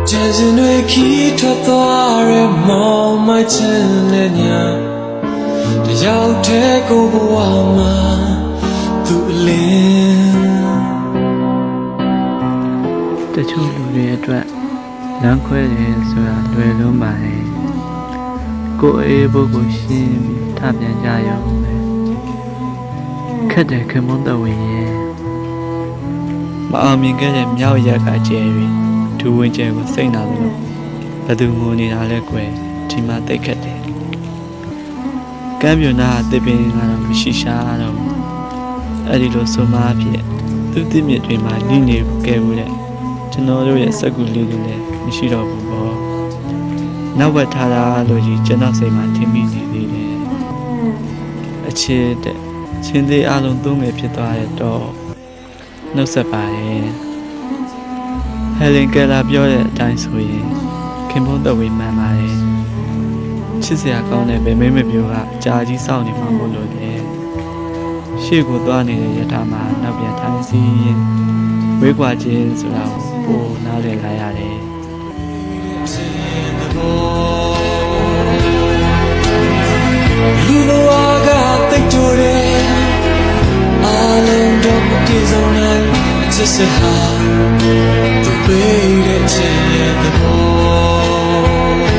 Jazin we ki thoare mo mai chin le nya Tayau the ko bwa ma tu lin တချို့လူတွေအတွက်လမ်းခွဲတယ်ဆိုတာလွယ်လုံးပါတယ်ကိုယ်အေးဘုတ်ကိုရှင်းပြီးထပြန်ကြရအောင်ပဲခက်တယ်ခင်မွန်းတော်ဝင်ရဲ့မအောင်မြင်ခဲ့တဲ့မြောက်ရက်ကကျဲပြီးဒူဝင်ကျဲကိုစိတ်နာလို့ဘယ်သူငိုနေတာလဲကွယ်ဒီမှာတိတ်ခက်တယ်ကမ်းပြွန်သားတစ်ပင်ကတော့မရှိရှာတော့အဲ့ဒီလိုဆိုမှအဖြစ်သူ့တစ်မြစ်တွေမှာညှိနေခဲ့ဘူးတဲ့ကျွန်တော်တို့ရဲ့စက်ကူလေးတွေလည်းမရှိတော့ဘူးပေါ့နောက်ဝက်ထားတာလို့ကြီးကျွန်တော်စိတ်မှာထင်မိနေသေးတယ်အချစ်တဲ့ချင်းသေးအလုံးသုံးငယ်ဖြစ်သွားတဲ့တော့နှုတ်ဆက်ပါတယ်ဟယ်လင်ကယ်လာပြောတဲ့အတိုင်းဆိုရင်ခင်ဗျတော်ဝေမှန်ပါတယ်ချစ်စရာကောင်းတဲ့ဗမေးမမျိုးကအကြာကြီးစောင့်နေမှာမို့လို့လေရှေ့ကိုသွားနေတဲ့ယထာမှာနောက်ပြန်ထိုင်စီရင်ဝေးကွာခြင်းဆိုတာကိုပိုနားလည်လာရတယ် Lu bwa ga tai to de Alan do pi song nai just ha Tu pe de chin ye de bo